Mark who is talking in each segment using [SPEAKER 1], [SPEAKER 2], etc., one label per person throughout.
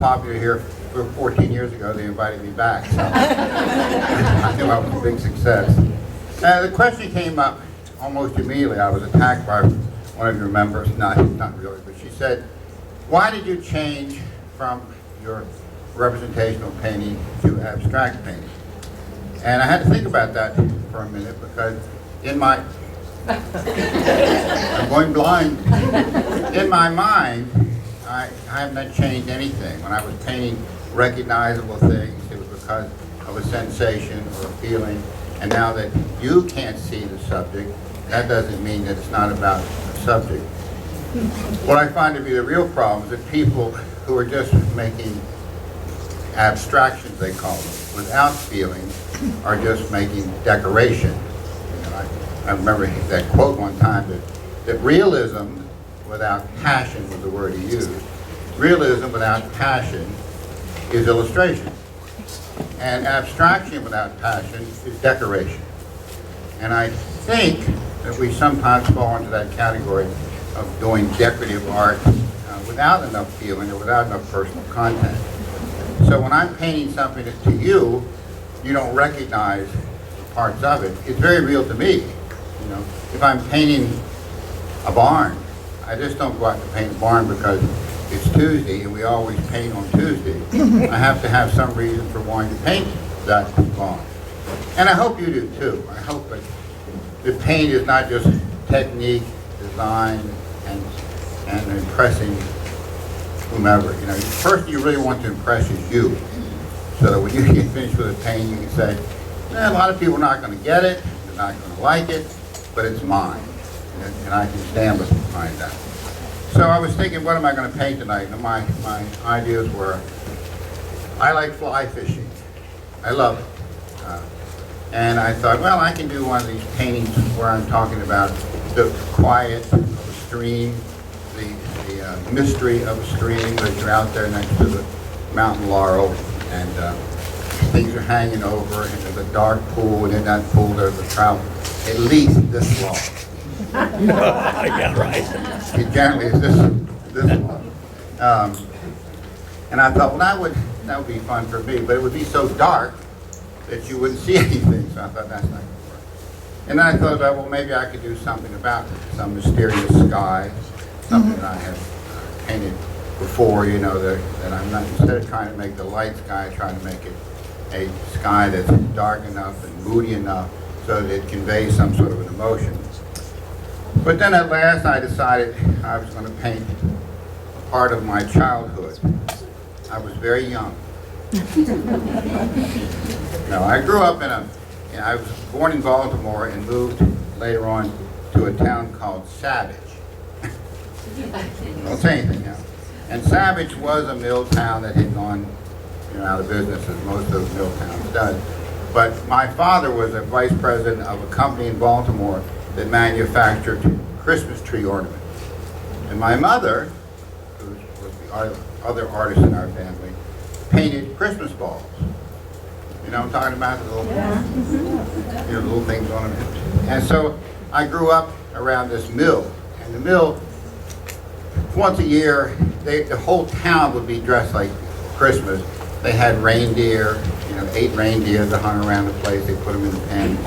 [SPEAKER 1] popular here. 14 years ago, they invited me back, so I knew I was a big success. The question came up almost immediately. I was attacked by one of your members, not really, but she said, why did you change from your representational painting to abstract painting? And I had to think about that for a minute because in my, I'm going blind. In my mind, I have not changed anything. When I was painting recognizable things, it was because of a sensation or a feeling. And now that you can't see the subject, that doesn't mean that it's not about the subject. What I find to be the real problem is that people who are just making abstractions, they call them, without feeling, are just making decoration. You know, I remember that quote one time that realism without passion was the word he used. Realism without passion is illustration. And abstraction without passion is decoration. And I think that we sometimes fall into that category of doing decorative art without enough feeling or without enough personal content. So when I'm painting something to you, you don't recognize parts of it. It's very real to me. You know, if I'm painting a barn, I just don't go out to paint a barn because it's Tuesday and we always paint on Tuesday. I have to have some reason for wanting to paint that barn. And I hope you do too. I hope that the paint is not just technique, design, and impressing whomever. You know, the person you really want to impress is you. So that when you get finished with a painting, you can say, a lot of people are not going to get it, they're not going to like it, but it's mine. And I can stand behind that. So I was thinking, what am I going to paint tonight? And my ideas were, I like fly fishing. I love it. And I thought, well, I can do one of these paintings where I'm talking about the quiet of a stream, the mystery of a stream that you're out there next to the mountain laurel, and things are hanging over, and there's a dark pool, and in that pool there's a trout at least this long.
[SPEAKER 2] Yeah, right.
[SPEAKER 1] It generally is this long. And I thought, well, that would be fun for me, but it would be so dark that you wouldn't see anything. So I thought that's not going to work. And then I thought about, well, maybe I could do something about it, some mysterious sky, something that I have painted before. You know, that I'm not, instead of trying to make the light sky, I try to make it a sky that's dark enough and moody enough so that it conveys some sort of an emotion. But then at last I decided I was going to paint a part of my childhood. I was very young. No, I grew up I was born in Baltimore and moved later on to a town called Savage. Don't say anything now. And Savage was a mill town that had gone out of business, as most of those mill towns does. But my father was a vice president of a company in Baltimore that manufactured Christmas tree ornaments. And my mother, who was the other artist in our family, painted Christmas balls. You know what I'm talking about? The little, little things on them. And so I grew up around this mill. And the mill, once a year, the whole town would be dressed like Christmas. They had reindeer, 8 reindeer that hung around the place. They put them in the pen.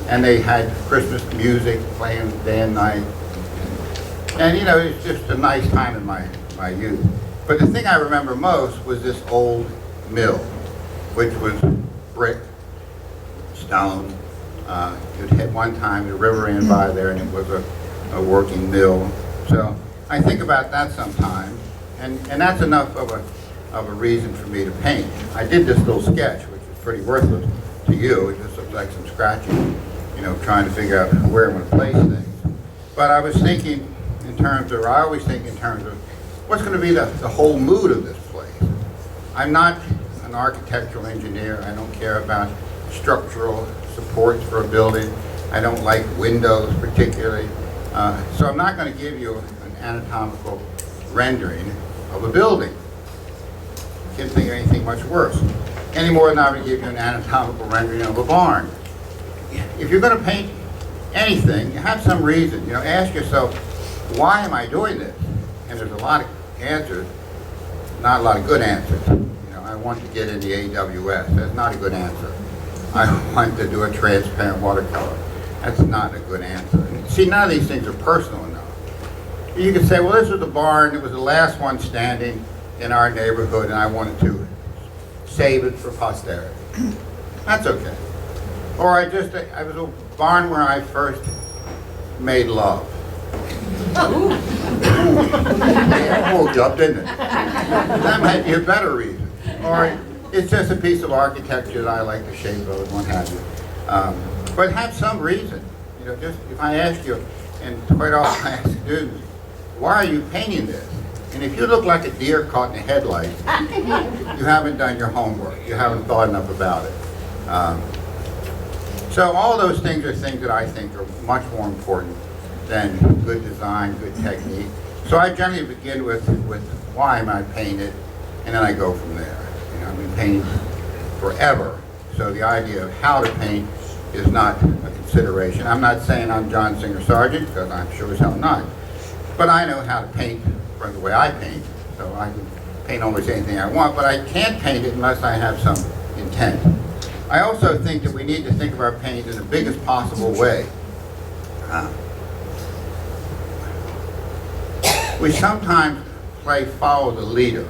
[SPEAKER 1] And they had Christmas music playing day and night. And it's just a nice time in my youth. But the thing I remember most was this old mill, which was brick, stone. It had one time the river ran by there and it was a working mill. So I think about that sometimes, and that's enough of a reason for me to paint. I did this little sketch, which is pretty worthless to you. It just looks like some scratching, trying to figure out where I'm going to place things. But I was thinking I always think in terms of what's going to be the whole mood of this place. I'm not an architectural engineer. I don't care about structural supports for a building. I don't like windows particularly. So I'm not going to give you an anatomical rendering of a building. I can't think of anything much worse. Any more than I would give you an anatomical rendering of a barn. If you're going to paint anything, you have some reason. Ask yourself, why am I doing this? And there's a lot of answers. not a lot of good answers. You know, I want to get in the AWS. That's not a good answer. I want to do a transparent watercolor. That's not a good answer. See, none of these things are personal enough. You could say, well, this was the barn. It was the last one standing in our neighborhood, and I wanted to save it for posterity. That's okay. Or I was a barn where I first made love. Yeah, hold up, didn't it? That might be a better reason. Or it's just a piece of architecture that I like the shape of, and what have you. But have some reason. You know, just if I ask you, and quite often I ask students, why are you painting this? And if you look like a deer caught in a headlight, you haven't done your homework. You haven't thought enough about it. So all those things are things that I think are much more important than good design, good technique. So I generally begin with why am I painted, and then I go from there. You know, I've been painting forever. So the idea of how to paint is not a consideration. I'm not saying I'm John Singer Sargent, because I'm sure as hell not. But I know how to paint from the way I paint. So I can paint almost anything I want, but I can't paint it unless I have some intent. I also think that we need to think of our paint in the biggest possible way. We sometimes play follow the leader.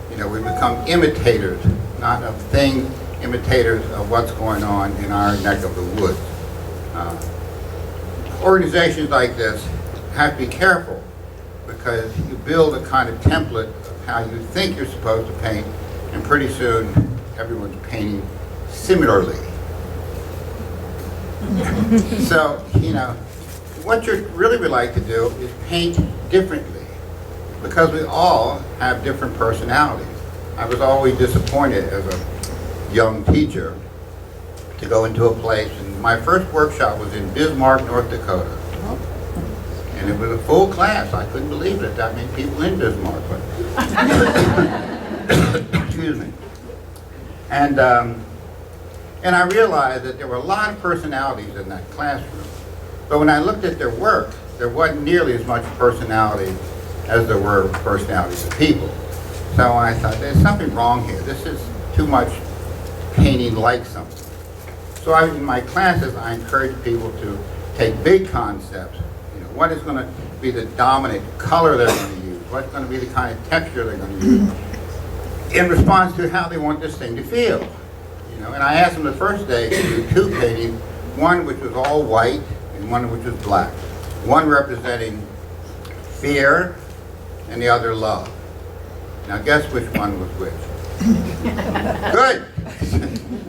[SPEAKER 1] You know, we become imitators, not of things, imitators of what's going on in our neck of the woods. Organizations like this have to be careful, because you build a kind of template of how you think you're supposed to paint, and pretty soon everyone's painting similarly. So, you know, what you really would like to do is paint differently, because we all have different personalities. I was always disappointed as a young teacher to go into a place, and my first workshop was in Bismarck, North Dakota. And it was a full class. I couldn't believe it, that many people in Bismarck. But excuse me. And I realized that there were a lot of personalities in that classroom. But when I looked at their work, there wasn't nearly as much personality as there were personalities of people. So I thought, there's something wrong here. This is too much painting like something. So in my classes, I encourage people to take big concepts. You know, what is going to be the dominant color they're going to use? What's going to be the kind of texture they're going to use in response to how they want this thing to feel? You know, and I asked them the first day to do two paintings, one which was all white and one which was black. One representing fear and the other love. Now guess which one was which? Good.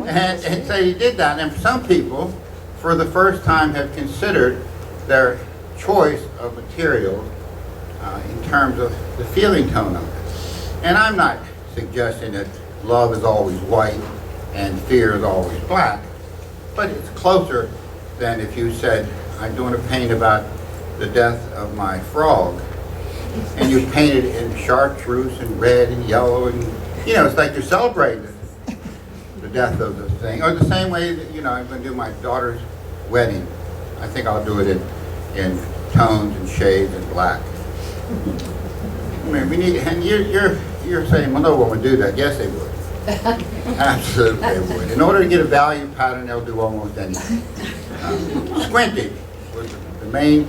[SPEAKER 1] And so he did that, and some people, for the first time, have considered their choice of materials in terms of the feeling tone of it. And I'm not suggesting that love is always white and fear is always black, but it's closer than if you said, I'm doing a paint about the death of my frog, and you painted it in chartreuse and red and yellow, and you know, it's like you're celebrating the death of the thing. Or the same way that, you know, I'm going to do my daughter's wedding. I think I'll do it in tones and shades and black. I mean, we need, and you're saying, well, no one would do that. Yes, they would. Absolutely, they would. In order to get a value pattern, they'll do almost anything. Squinting was the main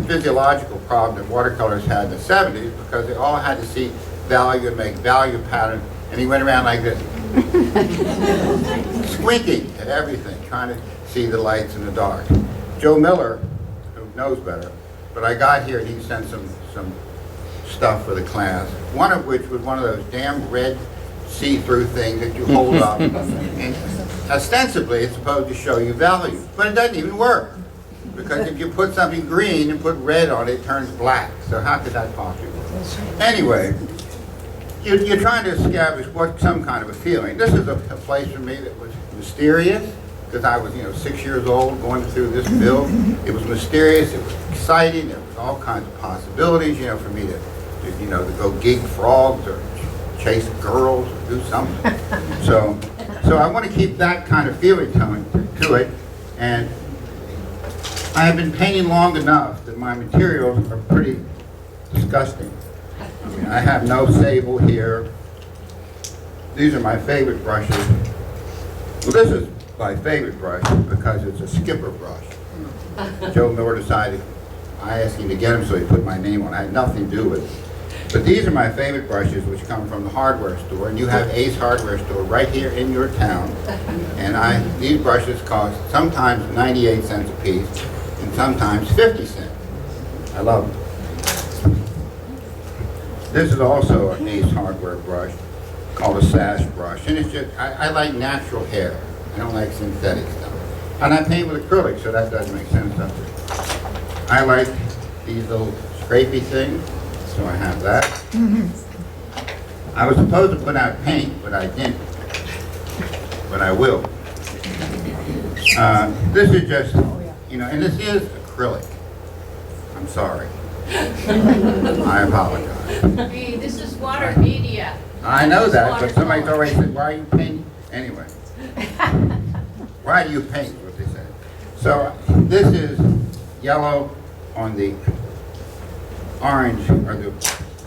[SPEAKER 1] physiological problem that watercolors had in the 70s, because they all had to see value and make value pattern, and he went around like this, squinting at everything, trying to see the lights in the dark. Joe Miller, who knows better, but I got here and he sent some stuff for the class, one of which was one of those damn red see-through things that you hold up, and ostensibly it's supposed to show you value, but it doesn't even work. Because if you put something green and put red on it, it turns black. So how could that possibly work? Anyway, you're trying to establish some kind of a feeling. This is a place for me that was mysterious, because I was, 6 years old going through this build. It was mysterious, it was exciting, there was all kinds of possibilities, for me to go gig frogs or chase girls or do something. So I want to keep that kind of feeling tone to it. And I have been painting long enough that my materials are pretty disgusting. I mean, I have no sable here. These are my favorite brushes. Well, this is my favorite brush because it's a skipper brush. Joe Miller decided, I asked him to get them, so he put my name on it. I had nothing to do with it. But these are my favorite brushes, which come from the hardware store, and you have Ace Hardware Store right here in your town. And these brushes cost sometimes 98 cents a piece, and sometimes 50 cents. I love them. This is also an Ace Hardware brush called a sash brush, and it's just, I like natural hair. I don't like synthetic stuff. And I paint with acrylic, so that doesn't make sense, does it? I like these little scrapey things, so I have that. I was supposed to put out paint, but I didn't. But I will. This is just, you know, and this is acrylic. I'm sorry. I apologize.
[SPEAKER 3] Hey, this is water media.
[SPEAKER 1] I know that, but somebody's always said, why are you painting? Anyway. Why do you paint, is what they said. So this is yellow on the orange or the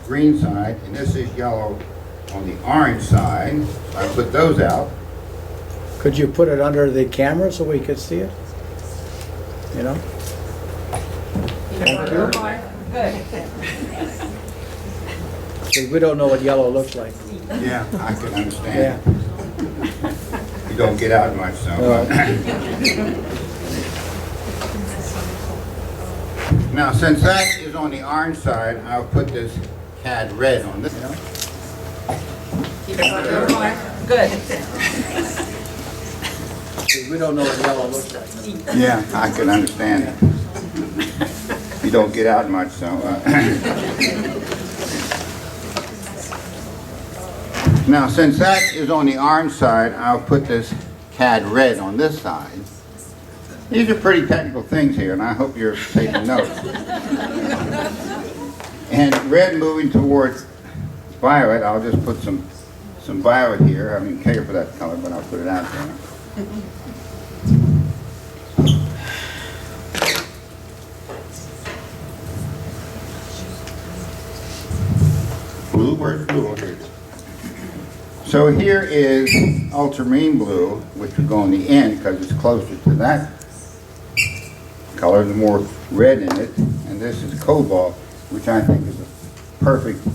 [SPEAKER 1] green side, and this is yellow on the orange side. So I put those out.
[SPEAKER 2] Could you put it under the camera so we could see it? You know? Thank you. Because we don't know what yellow looks like.
[SPEAKER 1] Yeah, I can
[SPEAKER 2] Yeah.
[SPEAKER 1] understand. You don't get out much, so. Now, since that is on the orange side, I'll put this cad red on this.
[SPEAKER 4] Good.
[SPEAKER 2] Because we don't know what yellow looks like.
[SPEAKER 1] Yeah, I can understand it. You don't get out much, so. Now, since that is on the orange side, I'll put this cad red on this side. These are pretty technical things here, and I hope you're taking notes. And red moving towards violet, I'll just put some violet here. I didn't care for that color, but I'll put it out there. Blue, where's blue? Here it is. So here is ultramarine blue, which would go on the end because it's closer to that color, the more red in it. And this is cobalt, which I think is a perfect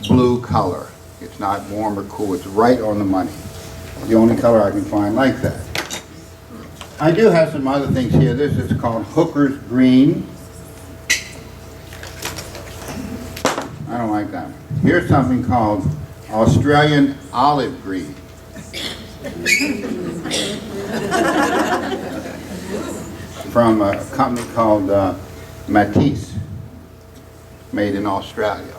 [SPEAKER 1] blue color. It's not warm or cool, it's right on the money. The only color I can find like that. I do have some other things here. This is called Hooker's Green. I don't like that one. Here's something called Australian Olive Green. From a company called Matisse, made in Australia.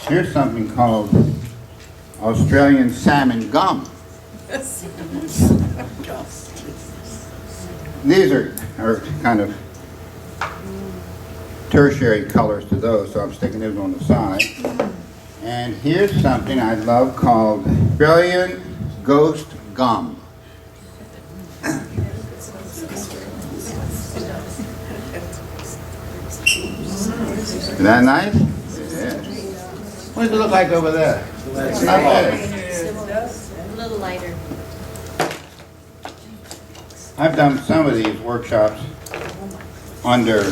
[SPEAKER 1] Here's something called Australian Salmon Gum. These are kind of tertiary colors to those, so I'm sticking those on the side. And here's something I love called Australian Ghost Gum. Isn't that nice? Yeah. What does it look like over there? It's not bad.
[SPEAKER 3] A little lighter.
[SPEAKER 1] I've done some of these workshops under,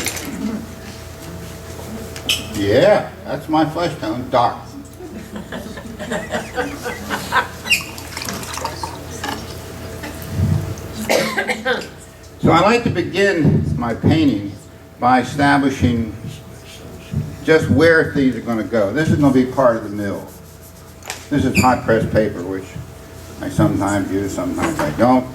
[SPEAKER 1] yeah, that's my flesh tone, dark. So I like to begin my painting by establishing just where things are going to go. This is going to be part of the mill. This is hot press paper, which I sometimes use, sometimes I don't.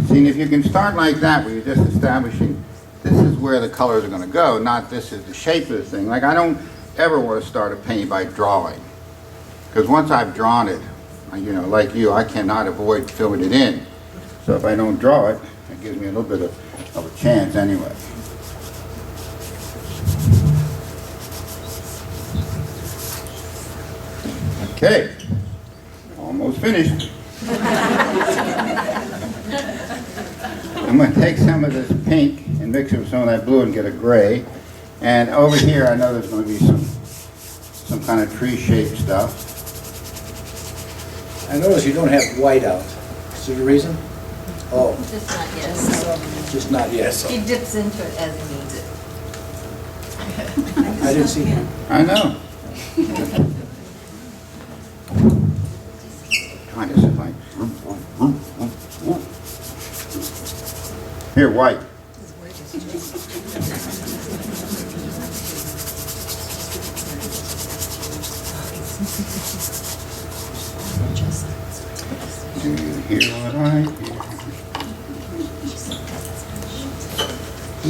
[SPEAKER 1] See, if you can start like that, where you're just establishing this is where the colors are going to go, not this is the shape of the thing. Like, I don't ever want to start a paint by drawing. Because once I've drawn it, you know, like you, I cannot avoid filling it in. So if I don't draw it, it gives me a little bit of a chance anyway. Okay, almost finished. I'm going to take some of this pink and mix it with some of that blue and get a gray. And over here, I know there's going to be some kind of tree-shaped stuff.
[SPEAKER 2] I notice you don't have white out. Is there a reason? Oh,
[SPEAKER 3] Just not yet.
[SPEAKER 2] just not yet.
[SPEAKER 4] He dips into it as he needs it.
[SPEAKER 2] I didn't see him.
[SPEAKER 1] I know. Trying to sit like. Here, white. Do you hear what I hear?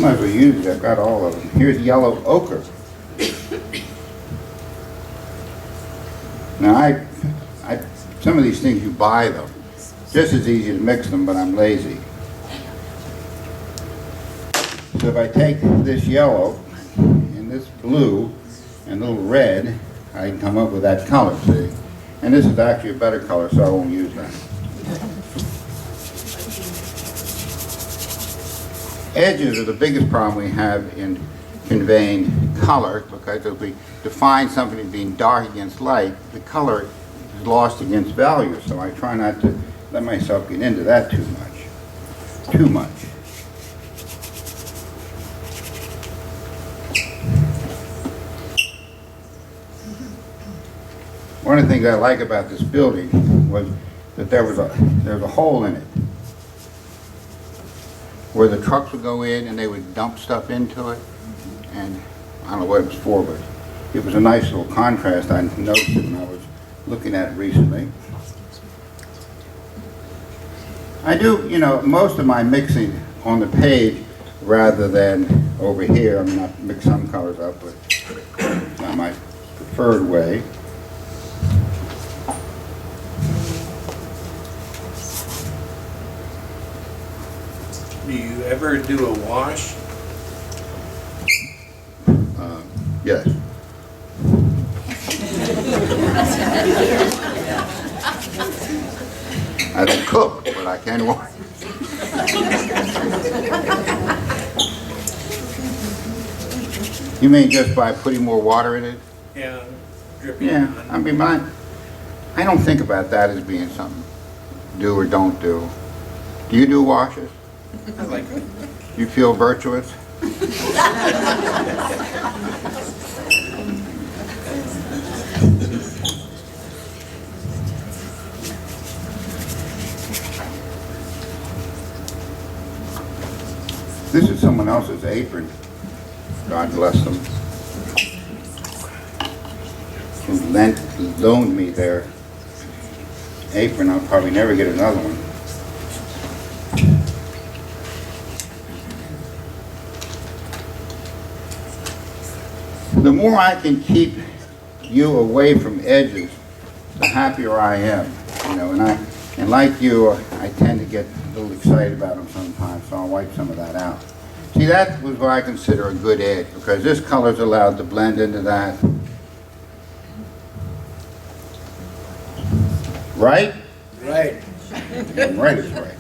[SPEAKER 1] Might as well use it. I've got all of them. Here's yellow ochre. Now, some of these things you buy them. Just as easy to mix them, but I'm lazy. So if I take this yellow and this blue and a little red, I can come up with that color, see? And this is actually a better color, so I won't use that. Edges are the biggest problem we have in conveying color, because if we define something as being dark against light, the color is lost against value. So I try not to let myself get into that too much. Too much. One of the things I like about this building was that there was a hole in it where the trucks would go in and they would dump stuff into it, and I don't know what it was for, but it was a nice little contrast. I noticed it when I was looking at it recently. I do, most of my mixing on the page rather than over here. I mean, I mix some colors up, but it's not my preferred way.
[SPEAKER 5] Do you ever do a wash?
[SPEAKER 1] Yes. I don't cook, but I can wash. You mean just by putting more water in it?
[SPEAKER 5] Yeah, dripping
[SPEAKER 1] Yeah,
[SPEAKER 5] on.
[SPEAKER 1] I mean, I don't think about that as being something do or don't do. Do you do washes?
[SPEAKER 5] I like it.
[SPEAKER 1] You feel virtuous? This is someone else's apron. God bless them. Who loaned me their apron. I'll probably never get another one. The more I can keep you away from edges, the happier I am. And like you, I tend to get a little excited about them sometimes, so I'll wipe some of that out. See, that was what I consider a good edge, because this color's allowed to blend into that. Right?
[SPEAKER 2] Right.
[SPEAKER 1] Right is right.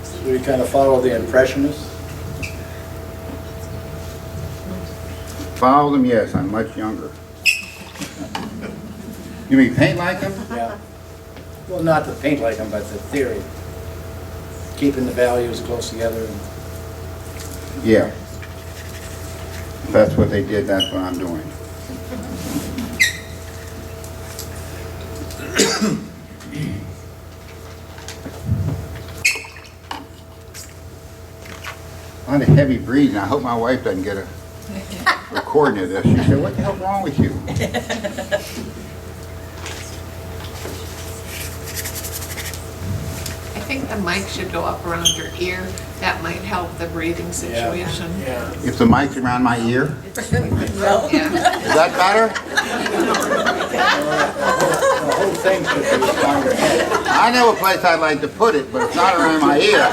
[SPEAKER 2] So we kind of follow the Impressionists.
[SPEAKER 1] Follow them, yes, I'm much younger. You mean paint like them?
[SPEAKER 2] Yeah. Well, not the paint like them, but the theory. Keeping the values close together.
[SPEAKER 1] Yeah. If that's what they did, that's what I'm doing. A lot of heavy breathing. I hope my wife doesn't get a recording of this. She said, "What the hell's wrong with you?"
[SPEAKER 6] I think the mic should go up around your ear. That might help the breathing situation.
[SPEAKER 5] Yeah.
[SPEAKER 1] If the mic's around my ear,
[SPEAKER 6] Yeah.
[SPEAKER 1] is that better?
[SPEAKER 2] The whole thing should be around your head.
[SPEAKER 1] I know a place I'd like to put it, but it's not around my ear.